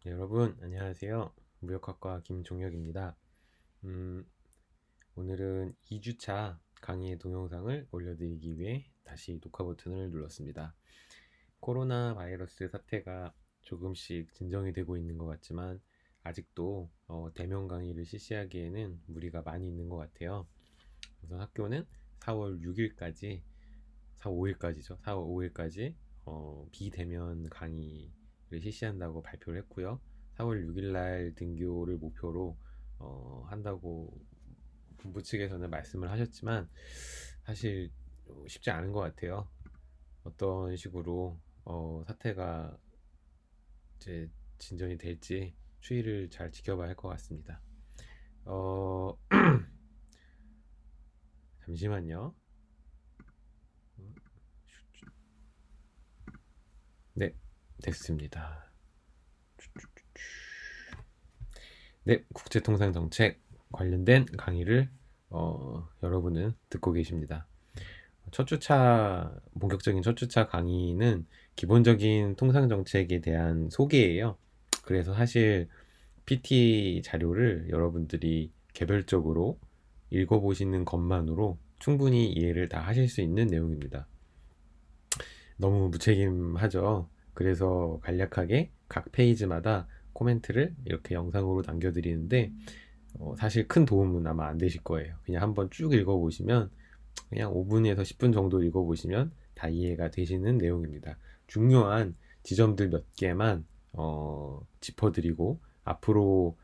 네, 여러분 안녕하세요. 무역학과 김종혁입니다. 음, 오늘은 2주차 강의 동영상을 올려드리기 위해 다시 녹화 버튼을 눌렀습니다. 코로나 바이러스 사태가 조금씩 진정이 되고 있는 것 같지만 아직도 대면 강의를 실시하기에는 무리가 많이 있는 것 같아요. 우선 학교는 4월 6일까지, 4월 5일까지죠. 4월 5일까지 비대면 강의를 실시한다고 발표를 했고요. 4월 6일 날 등교를 목표로 한다고 본부 측에서는 말씀을 하셨지만 사실 쉽지 않은 것 같아요. 어떤 식으로 사태가 이제 진전이 될지 추이를 잘 지켜봐야 할 것 같습니다. 어, 잠시만요. 네, 됐습니다. 네, 국제통상정책 관련된 강의를 여러분은 듣고 계십니다. 본격적인 첫 주차 강의는 기본적인 통상정책에 대한 소개예요. 그래서 사실 PT 자료를 여러분들이 개별적으로 읽어보시는 것만으로 충분히 이해를 다 하실 수 있는 내용입니다. 너무 무책임하죠. 그래서 간략하게 각 페이지마다 코멘트를 이렇게 영상으로 남겨드리는데 사실 큰 도움은 아마 안 되실 거예요. 그냥 한번 쭉 읽어보시면 그냥 5분에서 10분 정도 읽어보시면 다 이해가 되시는 내용입니다. 중요한 지점들 몇 개만 짚어드리고 앞으로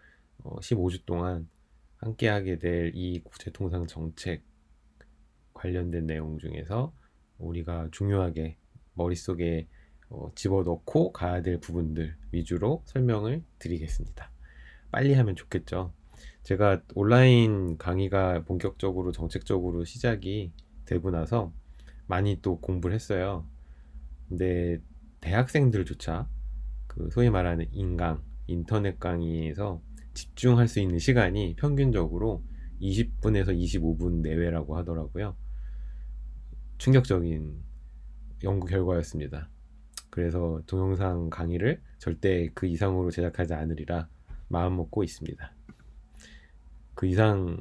15주 동안 함께하게 될 이 국제통상 정책 관련된 내용 중에서 우리가 중요하게 머릿속에 집어넣고 가야 될 부분들 위주로 설명을 드리겠습니다. 빨리 하면 좋겠죠. 제가 온라인 강의가 본격적으로 정책적으로 시작이 되고 나서 많이 또 공부를 했어요. 근데 대학생들조차 그 소위 말하는 인터넷 강의에서 집중할 수 있는 시간이 평균적으로 20분에서 25분 내외라고 하더라고요. 충격적인 연구 결과였습니다. 그래서 동영상 강의를 절대 그 이상으로 제작하지 않으리라 마음먹고 있습니다. 그 이상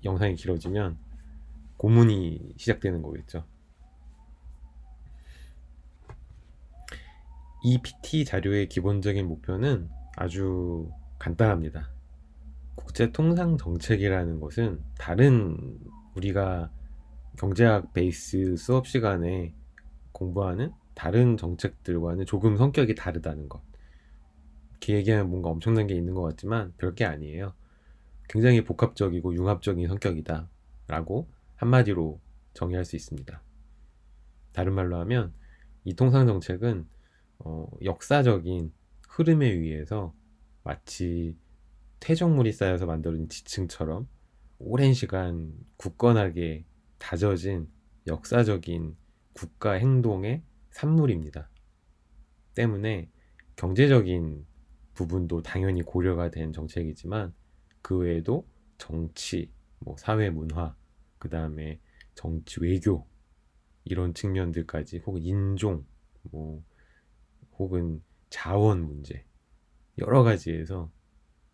영상이 길어지면 고문이 시작되는 거겠죠. 이 PT 자료의 기본적인 목표는 아주 간단합니다. 국제 통상 정책이라는 것은 다른 우리가 경제학 베이스 수업 시간에 공부하는 다른 정책들과는 조금 성격이 다르다는 것. 이렇게 얘기하면 뭔가 엄청난 게 있는 것 같지만 별게 아니에요. 굉장히 복합적이고 융합적인 성격이다 라고 한마디로 정의할 수 있습니다. 다른 말로 하면 이 통상정책은 역사적인 흐름에 의해서 마치 퇴적물이 쌓여서 만들어진 지층처럼 오랜 시간 굳건하게 다져진 역사적인 국가 행동의 산물입니다. 때문에 경제적인 부분도 당연히 고려가 된 정책이지만 그 외에도 정치, 뭐 사회 문화, 그 다음에 정치 외교 이런 측면들까지 혹은 인종, 뭐 혹은 자원 문제 여러 가지에서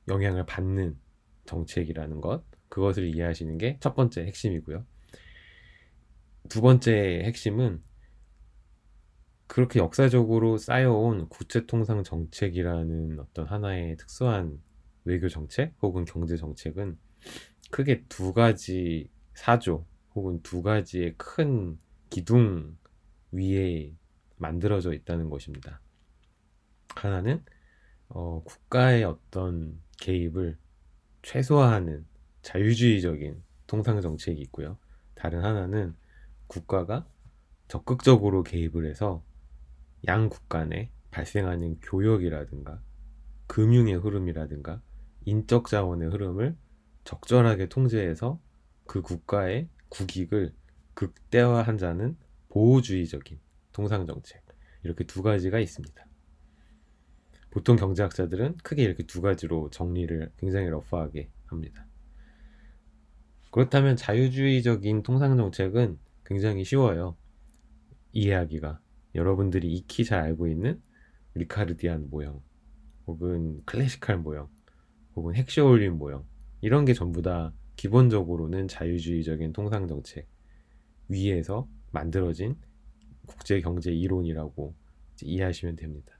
영향을 받는 정책이라는 것 그것을 이해하시는 게 첫 번째 핵심이고요. 두 번째 핵심은 그렇게 역사적으로 쌓여온 국제통상 정책이라는 어떤 하나의 특수한 외교 정책 혹은 경제 정책은 크게 두 가지 사조 혹은 두 가지의 큰 기둥 위에 만들어져 있다는 것입니다. 하나는 국가의 어떤 개입을 최소화하는 자유주의적인 통상 정책이 있고요. 다른 하나는 국가가 적극적으로 개입을 해서 양국 간에 발생하는 교역이라든가 금융의 흐름이라든가 인적 자원의 흐름을 적절하게 통제해서 그 국가의 국익을 극대화한다는 보호주의적인 통상정책 이렇게 두 가지가 있습니다. 보통 경제학자들은 크게 이렇게 두 가지로 정리를 굉장히 러프하게 합니다. 그렇다면 자유주의적인 통상정책은 굉장히 쉬워요. 이해하기가. 여러분들이 익히 잘 알고 있는 리카르디안 모형. 혹은 클래시컬 모형, 혹은 핵쇼올림 모형, 이런 게 전부 다 기본적으로는 자유주의적인 통상정책 위에서 만들어진 국제경제 이론이라고 이해하시면 됩니다.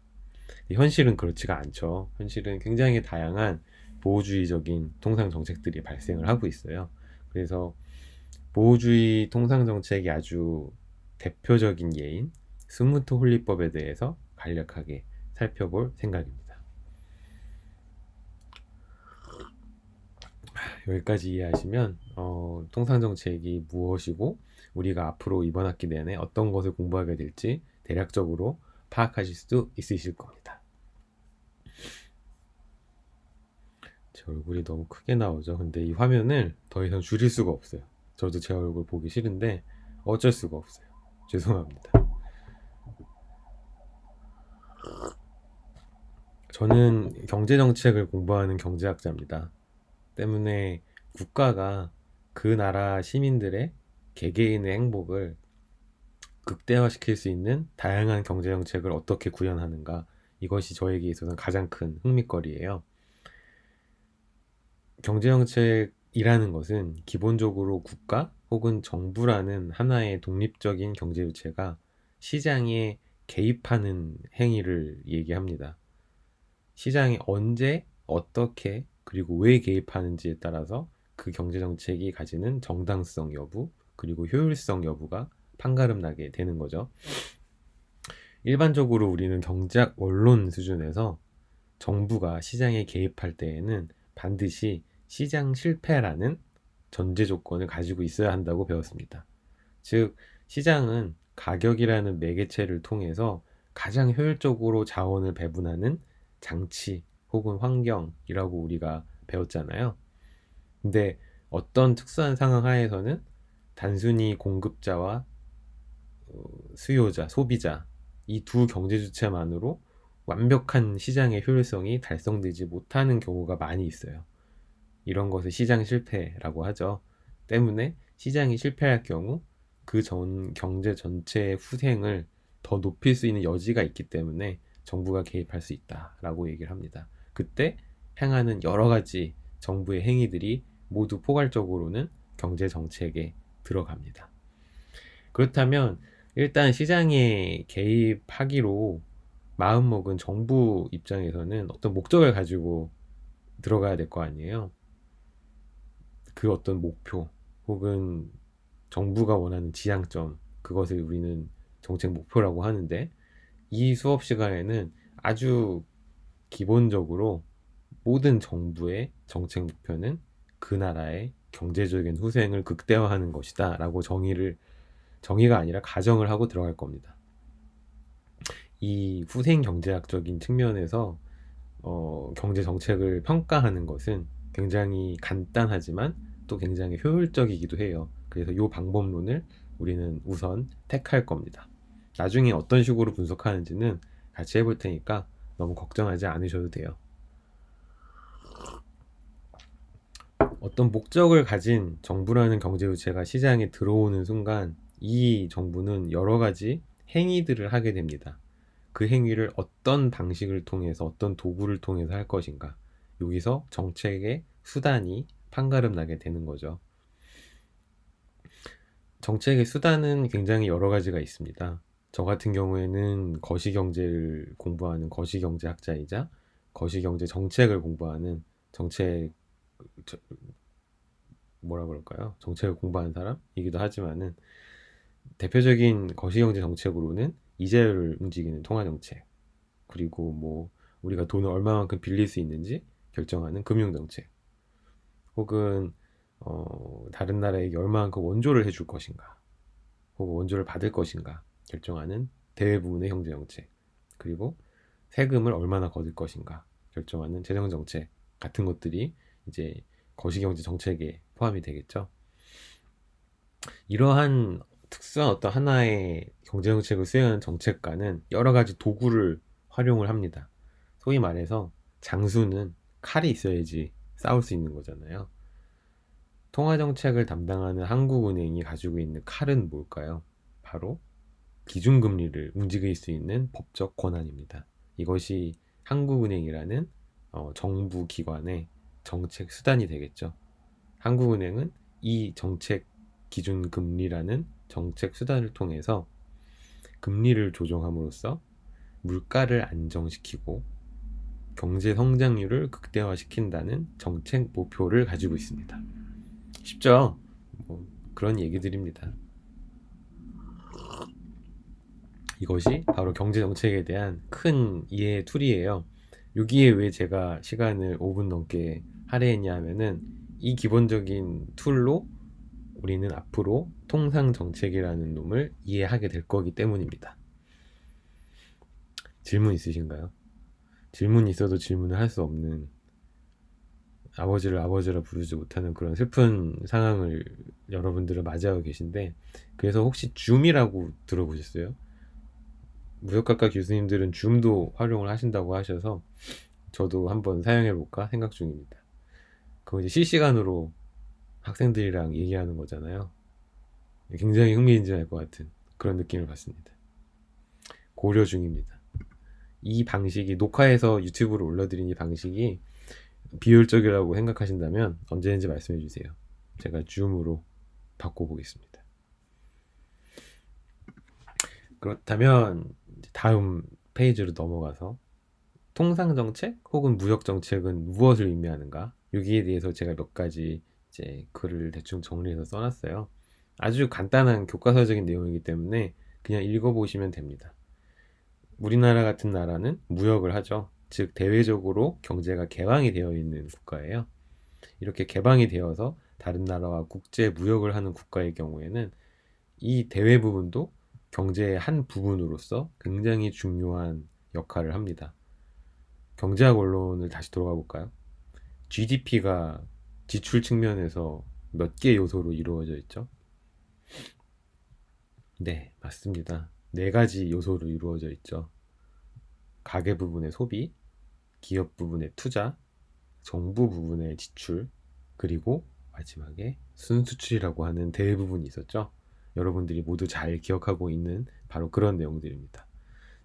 현실은 그렇지가 않죠. 현실은 굉장히 다양한 보호주의적인 통상정책들이 발생을 하고 있어요. 그래서 보호주의 통상정책이 아주 대표적인 예인 스무트 홀리법에 대해서 간략하게 살펴볼 생각입니다. 여기까지 이해하시면 통상정책이 무엇이고 우리가 앞으로 이번 학기 내내 어떤 것을 공부하게 될지 대략적으로 파악하실 수 있으실 겁니다. 제 얼굴이 너무 크게 나오죠. 근데 이 화면을 더 이상 줄일 수가 없어요. 저도 제 얼굴 보기 싫은데 어쩔 수가 없어요. 죄송합니다. 저는 경제정책을 공부하는 경제학자입니다. 때문에 국가가 그 나라 시민들의 개개인의 행복을 극대화시킬 수 있는 다양한 경제정책을 어떻게 구현하는가, 이것이 저에게 있어서는 가장 큰 흥미거리예요. 경제정책이라는 것은 기본적으로 국가 혹은 정부라는 하나의 독립적인 경제주체가 시장에 개입하는 행위를 얘기합니다. 시장이 언제, 어떻게, 그리고 왜 개입하는지에 따라서 그 경제정책이 가지는 정당성 여부, 그리고 효율성 여부가 판가름 나게 되는 거죠. 일반적으로 우리는 경제학 원론 수준에서 정부가 시장에 개입할 때에는 반드시 시장 실패라는 전제 조건을 가지고 있어야 한다고 배웠습니다. 즉, 시장은 가격이라는 매개체를 통해서 가장 효율적으로 자원을 배분하는 장치 혹은 환경이라고 우리가 배웠잖아요. 근데 어떤 특수한 상황 하에서는 단순히 공급자와 수요자, 소비자, 이 두 경제 주체만으로 완벽한 시장의 효율성이 달성되지 못하는 경우가 많이 있어요. 이런 것을 시장 실패라고 하죠. 때문에 시장이 실패할 경우 그 전 경제 전체의 후생을 더 높일 수 있는 여지가 있기 때문에 정부가 개입할 수 있다라고 얘기를 합니다. 그때 행하는 여러 가지 정부의 행위들이 모두 포괄적으로는 경제 정책에 들어갑니다. 그렇다면 일단 시장에 개입하기로 마음먹은 정부 입장에서는 어떤 목적을 가지고 들어가야 될 거 아니에요. 그 어떤 목표 혹은 정부가 원하는 지향점, 그것을 우리는 정책 목표라고 하는데, 이 수업 시간에는 아주 기본적으로 모든 정부의 정책 목표는 그 나라의 경제적인 후생을 극대화하는 것이다 라고 정의가 아니라 가정을 하고 들어갈 겁니다. 이 후생 경제학적인 측면에서 경제 정책을 평가하는 것은 굉장히 간단하지만 또 굉장히 효율적이기도 해요. 그래서 이 방법론을 우리는 우선 택할 겁니다. 나중에 어떤 식으로 분석하는지는 같이 해볼 테니까 너무 걱정하지 않으셔도 돼요. 어떤 목적을 가진 정부라는 경제주체가 시장에 들어오는 순간 이 정부는 여러 가지 행위들을 하게 됩니다. 그 행위를 어떤 방식을 통해서, 어떤 도구를 통해서 할 것인가, 여기서 정책의 수단이 판가름 나게 되는 거죠. 정책의 수단은 굉장히 여러 가지가 있습니다. 저 같은 경우에는 거시경제를 공부하는 거시경제학자이자 거시경제 정책을 공부하는 뭐라 그럴까요? 정책을 공부하는 사람이기도 하지만은, 대표적인 거시경제 정책으로는 이자율을 움직이는 통화정책, 그리고 뭐 우리가 돈을 얼마만큼 빌릴 수 있는지 결정하는 금융정책, 혹은 다른 나라에게 얼마만큼 원조를 해줄 것인가, 혹은 원조를 받을 것인가 결정하는 대부분의 경제정책, 그리고 세금을 얼마나 거둘 것인가 결정하는 재정정책 같은 것들이 이제 거시경제 정책에 포함이 되겠죠. 이러한 특수한 어떤 하나의 경제정책을 수행하는 정책가는 여러 가지 도구를 활용을 합니다. 소위 말해서 장수는 칼이 있어야지 싸울 수 있는 거잖아요. 통화정책을 담당하는 한국은행이 가지고 있는 칼은 뭘까요? 바로 기준금리를 움직일 수 있는 법적 권한입니다. 이것이 한국은행이라는 정부 기관의 정책 수단이 되겠죠. 한국은행은 이 정책 기준 금리라는 정책 수단을 통해서 금리를 조정함으로써 물가를 안정시키고 경제 성장률을 극대화시킨다는 정책 목표를 가지고 있습니다. 쉽죠? 뭐 그런 얘기들입니다. 이것이 바로 경제 정책에 대한 큰 이해의 툴이에요. 여기에 왜 제가 시간을 5분 넘게 할애했냐 하면은 이 기본적인 툴로 우리는 앞으로 통상 정책이라는 놈을 이해하게 될 거기 때문입니다. 질문 있으신가요? 질문이 있어도 질문을 할 수 없는, 아버지를 아버지라 부르지 못하는 그런 슬픈 상황을 여러분들은 맞이하고 계신데, 그래서 혹시 줌이라고 들어보셨어요? 무역학과 교수님들은 줌도 활용을 하신다고 하셔서 저도 한번 사용해볼까 생각 중입니다. 그거 이제 실시간으로 학생들이랑 얘기하는 거잖아요. 굉장히 흥미진진할 것 같은 그런 느낌을 받습니다. 고려 중입니다. 이 방식이, 녹화해서 유튜브로 올려드린 이 방식이 비효율적이라고 생각하신다면 언제든지 말씀해 주세요. 제가 줌으로 바꿔보겠습니다. 그렇다면 다음 페이지로 넘어가서 통상정책 혹은 무역정책은 무엇을 의미하는가? 여기에 대해서 제가 몇 가지 이제 글을 대충 정리해서 써놨어요. 아주 간단한 교과서적인 내용이기 때문에 그냥 읽어보시면 됩니다. 우리나라 같은 나라는 무역을 하죠. 즉 대외적으로 경제가 개방이 되어 있는 국가예요. 이렇게 개방이 되어서 다른 나라와 국제 무역을 하는 국가의 경우에는 이 대외 부분도 경제의 한 부분으로서 굉장히 중요한 역할을 합니다. 경제학 원론을 다시 돌아가 볼까요? GDP가 지출 측면에서 몇 개 요소로 이루어져 있죠? 네, 맞습니다. 네 가지 요소로 이루어져 있죠. 가계 부분의 소비, 기업 부분의 투자, 정부 부분의 지출, 그리고 마지막에 순수출이라고 하는 대부분이 있었죠. 여러분들이 모두 잘 기억하고 있는 바로 그런 내용들입니다.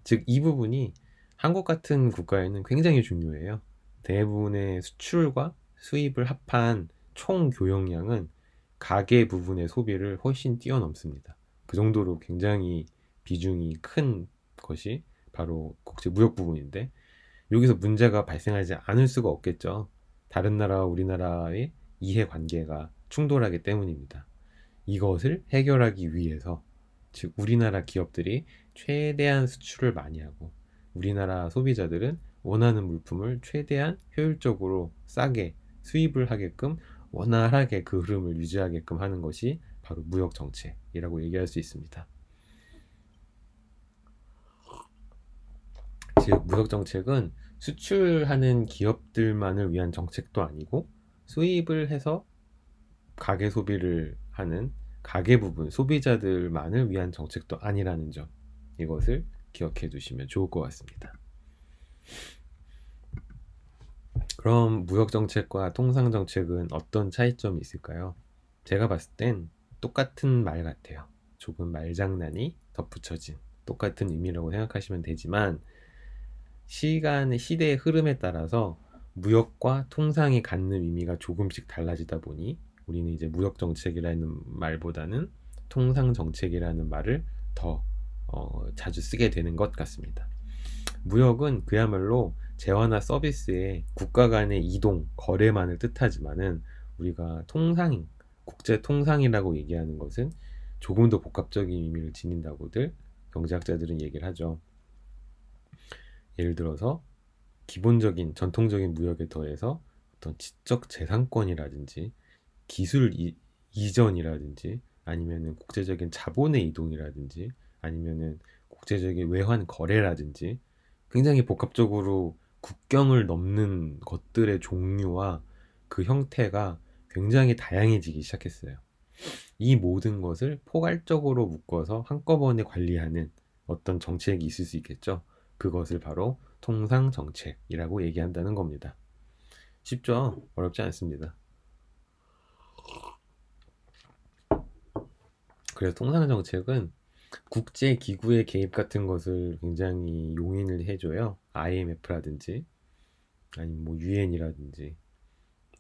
즉, 이 부분이 한국 같은 국가에는 굉장히 중요해요. 대부분의 수출과 수입을 합한 총 교역량은 가계 부분의 소비를 훨씬 뛰어넘습니다. 그 정도로 굉장히 비중이 큰 것이 바로 국제 무역 부분인데, 여기서 문제가 발생하지 않을 수가 없겠죠. 다른 나라와 우리나라의 이해관계가 충돌하기 때문입니다. 이것을 해결하기 위해서, 즉 우리나라 기업들이 최대한 수출을 많이 하고 우리나라 소비자들은 원하는 물품을 최대한 효율적으로 싸게 수입을 하게끔, 원활하게 그 흐름을 유지하게끔 하는 것이 바로 무역 정책이라고 얘기할 수 있습니다. 즉 무역 정책은 수출하는 기업들만을 위한 정책도 아니고 수입을 해서 가계 소비를 하는 가계 부분 소비자들만을 위한 정책도 아니라는 점, 이것을 기억해 두시면 좋을 것 같습니다. 그럼 무역 정책과 통상 정책은 어떤 차이점이 있을까요? 제가 봤을 땐 똑같은 말 같아요. 조금 말장난이 덧붙여진 똑같은 의미라고 생각하시면 되지만, 시대의 흐름에 따라서 무역과 통상이 갖는 의미가 조금씩 달라지다 보니 우리는 이제 무역 정책이라는 말보다는 통상 정책이라는 말을 더 자주 쓰게 되는 것 같습니다. 무역은 그야말로 재화나 서비스의 국가 간의 이동, 거래만을 뜻하지만은 우리가 국제 통상이라고 얘기하는 것은 조금 더 복합적인 의미를 지닌다고들 경제학자들은 얘기를 하죠. 예를 들어서 기본적인 전통적인 무역에 더해서 어떤 지적 재산권이라든지 기술 이전이라든지 아니면은 국제적인 자본의 이동이라든지 아니면은 국제적인 외환 거래라든지 굉장히 복합적으로 국경을 넘는 것들의 종류와 그 형태가 굉장히 다양해지기 시작했어요. 이 모든 것을 포괄적으로 묶어서 한꺼번에 관리하는 어떤 정책이 있을 수 있겠죠. 그것을 바로 통상 정책이라고 얘기한다는 겁니다. 쉽죠? 어렵지 않습니다. 그래서 통상 정책은 국제 기구의 개입 같은 것을 굉장히 용인을 해줘요. IMF라든지 아니면 뭐 UN이라든지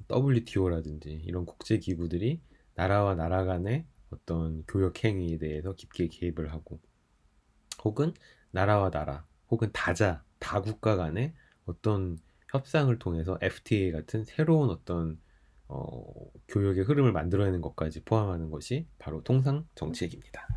WTO라든지 이런 국제 기구들이 나라와 나라 간의 어떤 교역 행위에 대해서 깊게 개입을 하고, 혹은 나라와 나라 혹은 다국가 간의 어떤 협상을 통해서 FTA 같은 새로운 어떤 교역의 흐름을 만들어내는 것까지 포함하는 것이 바로 통상 정책입니다.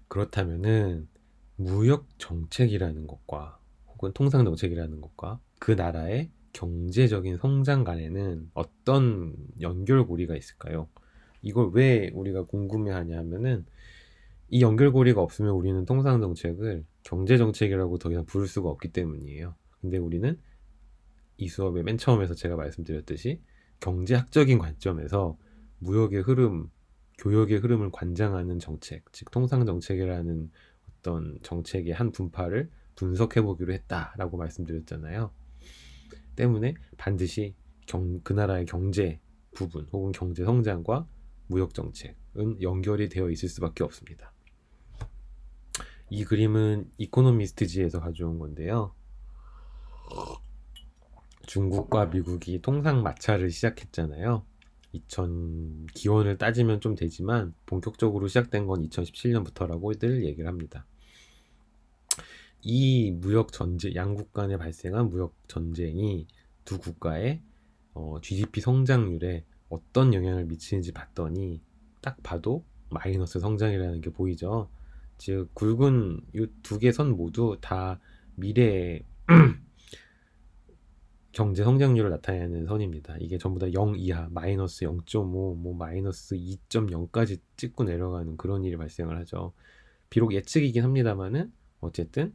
그렇다면은 무역 정책이라는 것과 혹은 통상 정책이라는 것과 그 나라의 경제적인 성장 간에는 어떤 연결고리가 있을까요? 이걸 왜 우리가 궁금해하냐 하면은, 이 연결고리가 없으면 우리는 통상 정책을 경제 정책이라고 더 이상 부를 수가 없기 때문이에요. 근데 우리는 이 수업의 맨 처음에서 제가 말씀드렸듯이 경제학적인 관점에서 무역의 흐름, 교역의 흐름을 관장하는 정책, 즉 통상 정책이라는 어떤 정책의 한 분파를 분석해 보기로 했다라고 말씀드렸잖아요. 때문에 반드시 그 나라의 경제 부분 혹은 경제 성장과 무역 정책은 연결이 되어 있을 수밖에 없습니다. 이 그림은 이코노미스트지에서 가져온 건데요. 중국과 미국이 통상 마찰을 시작했잖아요. 기원을 따지면 좀 되지만 본격적으로 시작된 건 2017년부터라고들 얘기를 합니다. 이 무역 전쟁, 양국 간에 발생한 무역 전쟁이 두 국가의 GDP 성장률에 어떤 영향을 미치는지 봤더니, 딱 봐도 마이너스 성장이라는 게 보이죠. 즉 굵은 이 두 개 선 모두 다 미래의 경제 성장률을 나타내는 선입니다. 이게 전부 다 0 이하, 마이너스 0.5, 뭐 마이너스 2.0까지 찍고 내려가는 그런 일이 발생을 하죠. 비록 예측이긴 합니다만은 어쨌든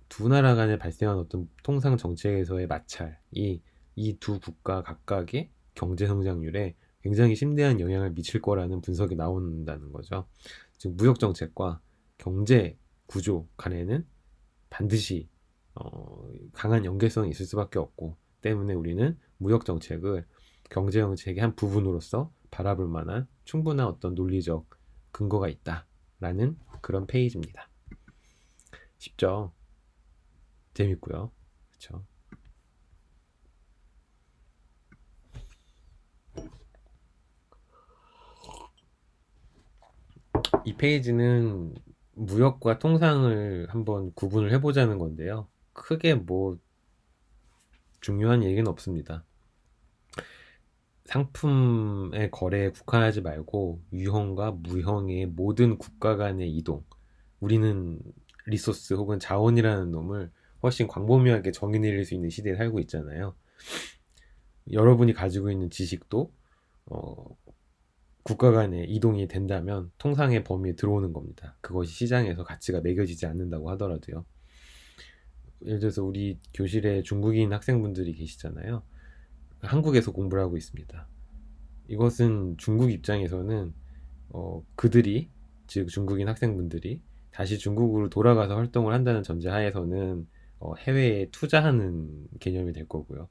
두 나라 간에 발생한 어떤 통상 정책에서의 마찰이 이 두 국가 각각의 경제 성장률에 굉장히 심대한 영향을 미칠 거라는 분석이 나온다는 거죠. 즉 무역 정책과 경제 구조 간에는 반드시 강한 연계성이 있을 수밖에 없고, 때문에 우리는 무역 정책을 경제 정책의 한 부분으로서 바라볼 만한 충분한 어떤 논리적 근거가 있다라는 그런 페이지입니다. 쉽죠? 재밌고요. 그렇죠? 이 페이지는 무역과 통상을 한번 구분을 해보자는 건데요. 크게 뭐 중요한 얘기는 없습니다. 상품의 거래에 국한하지 말고 유형과 무형의 모든 국가 간의 이동, 우리는 리소스 혹은 자원이라는 놈을 훨씬 광범위하게 정의 내릴 수 있는 시대에 살고 있잖아요. 여러분이 가지고 있는 지식도 국가 간에 이동이 된다면 통상의 범위에 들어오는 겁니다. 그것이 시장에서 가치가 매겨지지 않는다고 하더라도요. 예를 들어서 우리 교실에 중국인 학생분들이 계시잖아요. 한국에서 공부를 하고 있습니다. 이것은 중국 입장에서는 그들이, 즉 중국인 학생분들이 다시 중국으로 돌아가서 활동을 한다는 전제 하에서는 해외에 투자하는 개념이 될 거고요.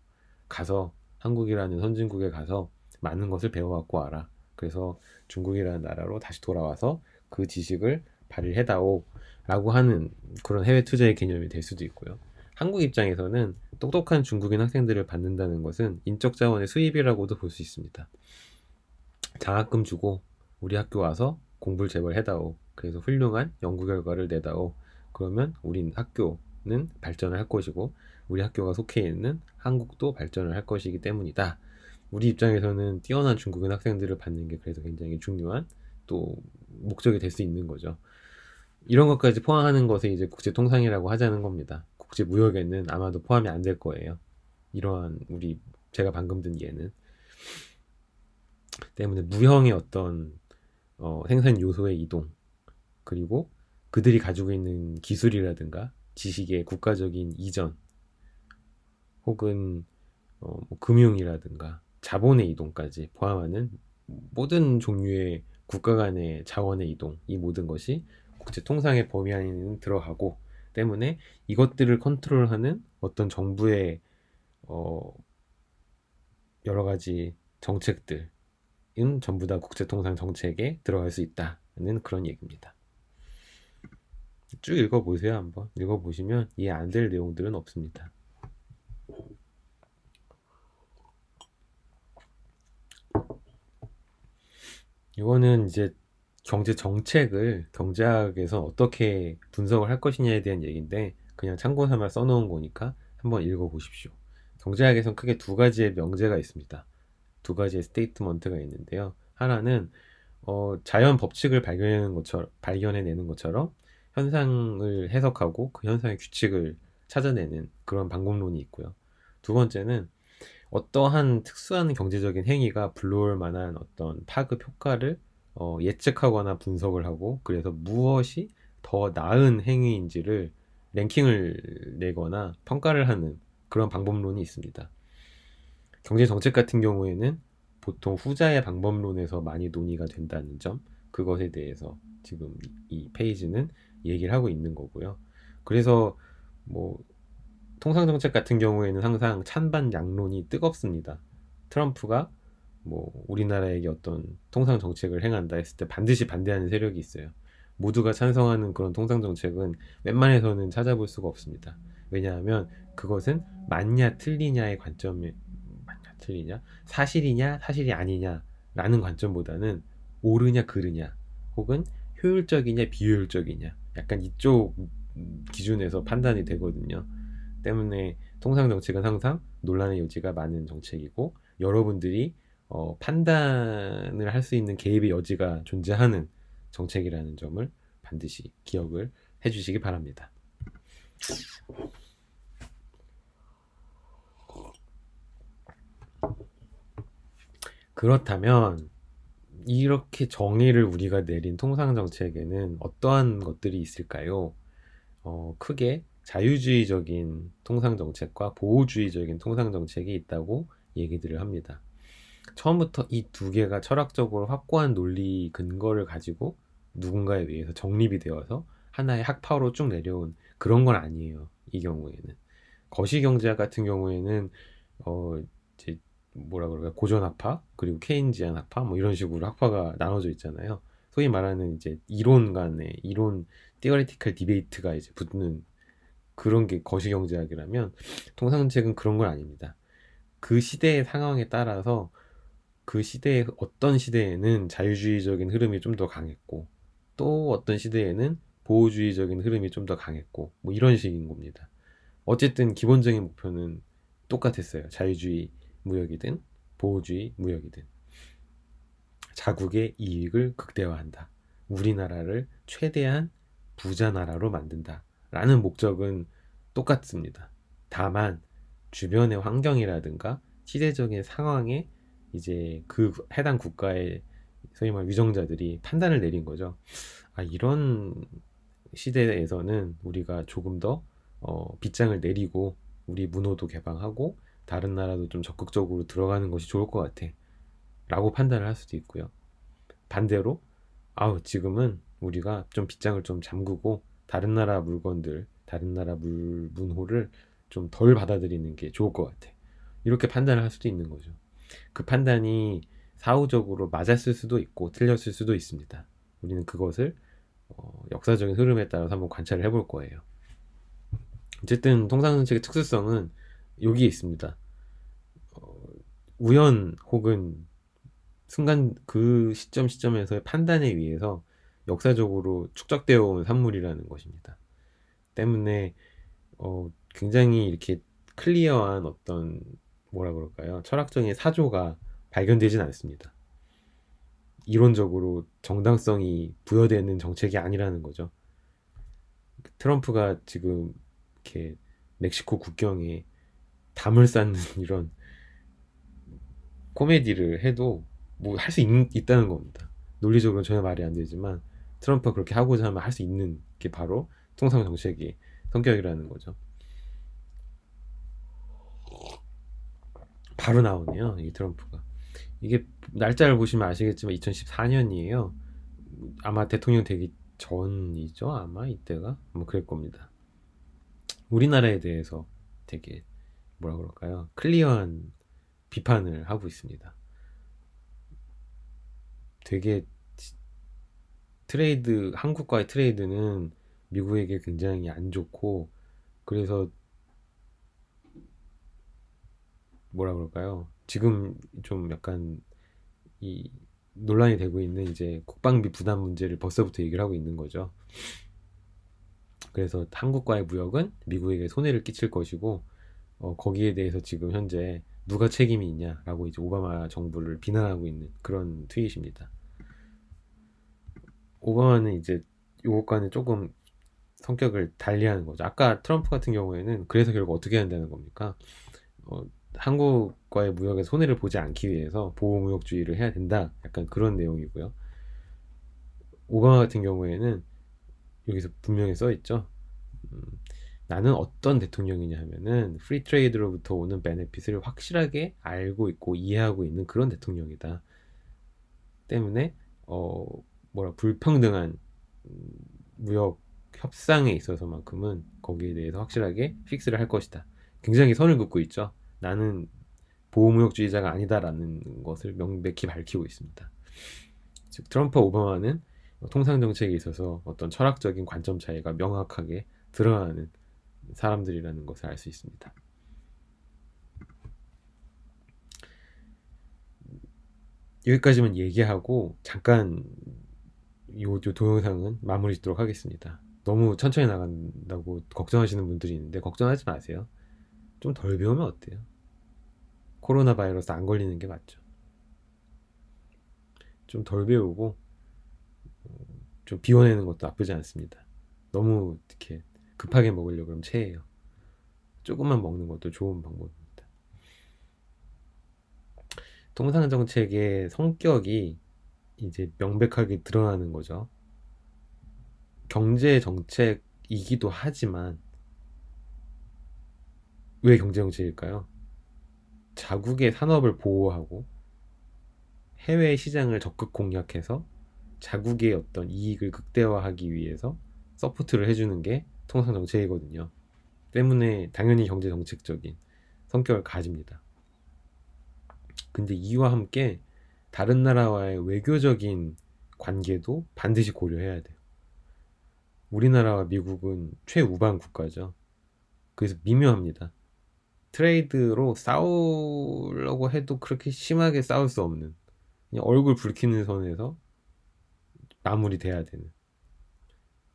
가서 한국이라는 선진국에 가서 많은 것을 배워갖고 와라. 그래서 중국이라는 나라로 다시 돌아와서 그 지식을 발휘해다오 라고 하는 그런 해외 투자의 개념이 될 수도 있고요. 한국 입장에서는 똑똑한 중국인 학생들을 받는다는 것은 인적 자원의 수입이라고도 볼 수 있습니다. 장학금 주고 우리 학교 와서 공부를 제발 해다오. 그래서 훌륭한 연구 결과를 내다오. 그러면 우리 학교는 발전을 할 것이고 우리 학교가 속해 있는 한국도 발전을 할 것이기 때문이다. 우리 입장에서는 뛰어난 중국인 학생들을 받는 게 그래서 굉장히 중요한 또 목적이 될 수 있는 거죠. 이런 것까지 포함하는 것을 이제 국제통상이라고 하자는 겁니다. 국제무역에는 아마도 포함이 안 될 거예요. 이러한 제가 방금 든 예는. 때문에 무형의 어떤 생산 요소의 이동, 그리고 그들이 가지고 있는 기술이라든가 지식의 국가적인 이전, 혹은 뭐 금융이라든가 자본의 이동까지 포함하는 모든 종류의 국가 간의 자원의 이동, 이 모든 것이 국제 통상의 범위 안에는 들어가고, 때문에 이것들을 컨트롤하는 어떤 정부의 여러 가지 정책들은 전부 다 국제통상 정책에 들어갈 수 있다는 그런 얘기입니다. 쭉 읽어보세요. 한번 읽어보시면 이해 안 될 내용들은 없습니다. 이거는 이제 경제 정책을 경제학에서 어떻게 분석을 할 것이냐에 대한 얘기인데 그냥 참고 삼아 써놓은 거니까 한번 읽어보십시오. 경제학에서는 크게 두 가지의 명제가 있습니다. 두 가지의 스테이트먼트가 있는데요. 하나는 자연 법칙을 발견해내는 것처럼 현상을 해석하고 그 현상의 규칙을 찾아내는 그런 방법론이 있고요. 두 번째는 어떠한 특수한 경제적인 행위가 불러올 만한 어떤 파급 효과를 예측하거나 분석을 하고 그래서 무엇이 더 나은 행위인지를 랭킹을 내거나 평가를 하는 그런 방법론이 있습니다. 경제 정책 같은 경우에는 보통 후자의 방법론에서 많이 논의가 된다는 점, 그것에 대해서 지금 이 페이지는 얘기를 하고 있는 거고요. 그래서 뭐 통상정책 같은 경우에는 항상 찬반 양론이 뜨겁습니다. 트럼프가 뭐 우리나라에게 어떤 통상정책을 행한다 했을 때 반드시 반대하는 세력이 있어요. 모두가 찬성하는 그런 통상정책은 웬만해서는 찾아볼 수가 없습니다. 왜냐하면 그것은 맞냐 틀리냐의 관점에 맞냐 틀리냐 사실이냐 사실이 아니냐라는 관점보다는 옳으냐 그르냐 혹은 효율적이냐 비효율적이냐 약간 이쪽 기준에서 판단이 되거든요. 때문에 통상 정책은 항상 논란의 여지가 많은 정책이고 여러분들이 판단을 할 수 있는 개입의 여지가 존재하는 정책이라는 점을 반드시 기억을 해주시기 바랍니다. 그렇다면 이렇게 정의를 우리가 내린 통상 정책에는 어떠한 것들이 있을까요? 크게 자유주의적인 통상정책과 보호주의적인 통상정책이 있다고 얘기들을 합니다. 처음부터 이 두 개가 철학적으로 확고한 논리 근거를 가지고 누군가에 의해서 정립이 되어서 하나의 학파로 쭉 내려온 그런 건 아니에요. 이 경우에는 거시경제학 같은 경우에는 이제 뭐라 그럴까요? 고전학파 그리고 케인지안 학파 뭐 이런 식으로 학파가 나눠져 있잖아요. 소위 말하는 이제 이론 간의 이론 티어리티컬 디베이트가 이제 붙는 그런 게 거시경제학이라면 통상책은 그런 건 아닙니다. 그 시대의 상황에 따라서 그 시대에 어떤 시대에는 자유주의적인 흐름이 좀 더 강했고 또 어떤 시대에는 보호주의적인 흐름이 좀 더 강했고 뭐 이런 식인 겁니다. 어쨌든 기본적인 목표는 똑같았어요. 자유주의 무역이든 보호주의 무역이든 자국의 이익을 극대화한다. 우리나라를 최대한 부자 나라로 만든다. 라는 목적은 똑같습니다. 다만 주변의 환경이라든가 시대적인 상황에 이제 그 해당 국가의 소위 말 위정자들이 판단을 내린 거죠. 이런 시대에서는 우리가 조금 더 빗장을 내리고 우리 문호도 개방하고 다른 나라도 좀 적극적으로 들어가는 것이 좋을 것 같아 라고 판단을 할 수도 있고요. 반대로 지금은 우리가 좀 빗장을 좀 잠그고 다른 나라 물건들 다른 나라 문호를 좀 덜 받아들이는 게 좋을 것 같아 이렇게 판단을 할 수도 있는 거죠. 그 판단이 사후적으로 맞았을 수도 있고 틀렸을 수도 있습니다. 우리는 그것을 역사적인 흐름에 따라서 한번 관찰을 해볼 거예요. 어쨌든 통상정책의 특수성은 여기에 있습니다. 우연 혹은 순간 그 시점에서의 판단에 의해서 역사적으로 축적되어 온 산물이라는 것입니다. 때문에 굉장히 이렇게 클리어한 어떤 뭐라 그럴까요? 철학적인 사조가 발견되진 않습니다. 이론적으로 정당성이 부여되는 정책이 아니라는 거죠. 트럼프가 지금 이렇게 멕시코 국경에 담을 쌓는 이런 코미디를 해도 뭐 할 수 있다는 겁니다. 논리적으로는 전혀 말이 안 되지만 트럼프가 그렇게 하고자 하면 할 수 있는 게 바로 통상 정책의 성격이라는 거죠. 바로 나오네요. 이 트럼프가. 이게 날짜를 보시면 아시겠지만 2014년이에요. 아마 대통령 되기 전이죠. 아마 이때가 뭐 그럴 겁니다. 우리나라에 대해서 되게 뭐라 그럴까요? 클리어한 비판을 하고 있습니다. 되게 한국과의 트레이드는 미국에게 굉장히 안 좋고, 그래서 뭐라 그럴까요? 지금 좀 약간 이 논란이 되고 있는 이제 국방비 부담 문제를 벌써부터 얘기를 하고 있는 거죠. 그래서 한국과의 무역은 미국에게 손해를 끼칠 것이고, 거기에 대해서 지금 현재 누가 책임이 있냐라고 이제 오바마 정부를 비난하고 있는 그런 트윗입니다. 오바마는 이제 요것과는 조금 성격을 달리하는 거죠. 아까 트럼프 같은 경우에는 그래서 결국 어떻게 한다는 겁니까? 어, 한국과의 무역에 손해를 보지 않기 위해서 보호무역주의를 해야 된다. 약간 그런 내용이고요. 오바마 같은 경우에는 여기서 분명히 써 있죠. 음, 나는 어떤 대통령이냐 하면은 프리 트레이드로부터 오는 베네핏을 확실하게 알고 있고 이해하고 있는 그런 대통령이다. 때문에 어 불평등한 음, 무역 협상에 있어서만큼은 거기에 대해서 확실하게 픽스를 할 것이다. 굉장히 선을 긋고 있죠. 나는 보호무역주의자가 아니다라는 것을 명백히 밝히고 있습니다. 즉 트럼프와 오바마는 통상 정책에 있어서 어떤 철학적인 관점 차이가 명확하게 드러나는 사람들이라는 것을 알 수 있습니다. 여기까지만 얘기하고 잠깐 이 동영상은 마무리 짓도록 하겠습니다. 너무 천천히 나간다고 걱정하시는 분들이 있는데 걱정하지 마세요. 좀 덜 배우면 어때요? 코로나 바이러스 안 걸리는 게 맞죠. 좀 덜 배우고 좀 비워내는 것도 나쁘지 않습니다. 너무 이렇게 급하게 먹으려고 그러면 체해요. 조금만 먹는 것도 좋은 방법입니다. 통상정책의 성격이 이제 명백하게 드러나는 거죠. 경제정책이기도 하지만 왜 경제정책일까요? 자국의 산업을 보호하고 해외 시장을 적극 공략해서 자국의 어떤 이익을 극대화하기 위해서 서포트를 해주는 게 통상정책이거든요. 때문에 당연히 경제정책적인 성격을 가집니다. 근데 이와 함께 다른 나라와의 외교적인 관계도 반드시 고려해야 돼요. 우리나라와 미국은 최우방 국가죠. 그래서 미묘합니다. 트레이드로 싸우려고 해도 그렇게 심하게 싸울 수 없는, 그냥 얼굴 붉히는 선에서 마무리돼야 되는,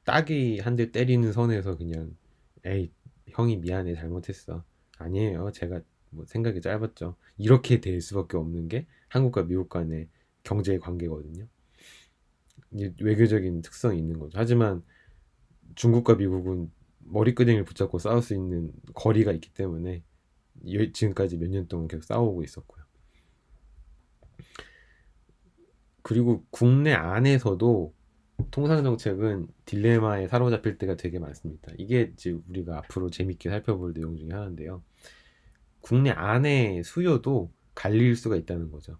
딱이 한 대 때리는 선에서 그냥 에이 형이 미안해 잘못했어 아니에요 제가 뭐 생각이 짧았죠 이렇게 될 수밖에 없는 게 한국과 미국 간의 경제 관계거든요. 이제 외교적인 특성이 있는 거죠. 하지만 중국과 미국은 머리끄댕이를 붙잡고 싸울 수 있는 거리가 있기 때문에 지금까지 몇 년 동안 계속 싸우고 있었고요. 그리고 국내 안에서도 통상정책은 딜레마에 사로잡힐 때가 되게 많습니다. 이게 이제 우리가 앞으로 재밌게 살펴볼 내용 중에 하나인데요. 국내 안의 수요도 갈릴 수가 있다는 거죠.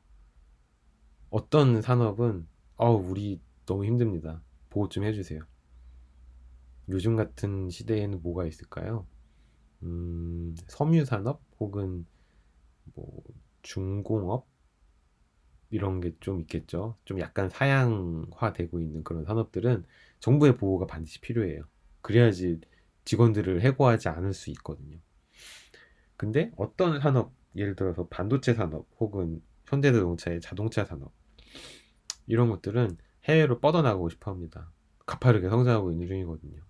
어떤 산업은 우리 너무 힘듭니다. 보호 좀 해주세요. 요즘 같은 시대에는 뭐가 있을까요? 섬유산업 혹은 뭐 중공업 이런 게 좀 있겠죠. 좀 약간 사양화되고 있는 그런 산업들은 정부의 보호가 반드시 필요해요. 그래야지 직원들을 해고하지 않을 수 있거든요. 근데 어떤 산업, 예를 들어서 반도체 산업 혹은 현대자동차의 자동차 산업 이런 것들은 해외로 뻗어나가고 싶어 합니다. 가파르게 성장하고 있는 중이거든요.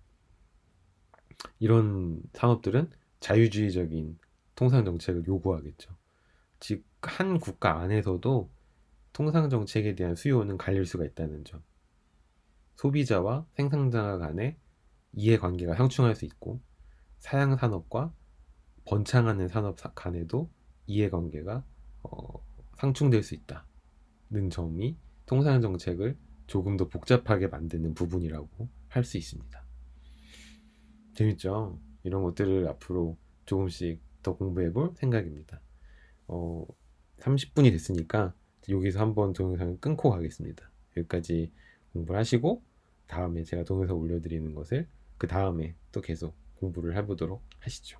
이런 산업들은 자유주의적인 통상 정책을 요구하겠죠. 즉, 한 국가 안에서도 통상 정책에 대한 수요는 갈릴 수가 있다는 점. 소비자와 생산자 간의 이해관계가 상충할 수 있고, 사양 산업과 번창하는 산업 간에도 이해관계가 상충될 수 있다는 점이 통상 정책을 조금 더 복잡하게 만드는 부분이라고 할 수 있습니다. 재밌죠? 이런 것들을 앞으로 조금씩 더 공부해 볼 생각입니다. 30분이 됐으니까 여기서 한번 동영상을 끊고 가겠습니다. 여기까지 공부를 하시고 다음에 제가 동영상 올려드리는 것을 그 다음에 또 계속 공부를 해보도록 하시죠.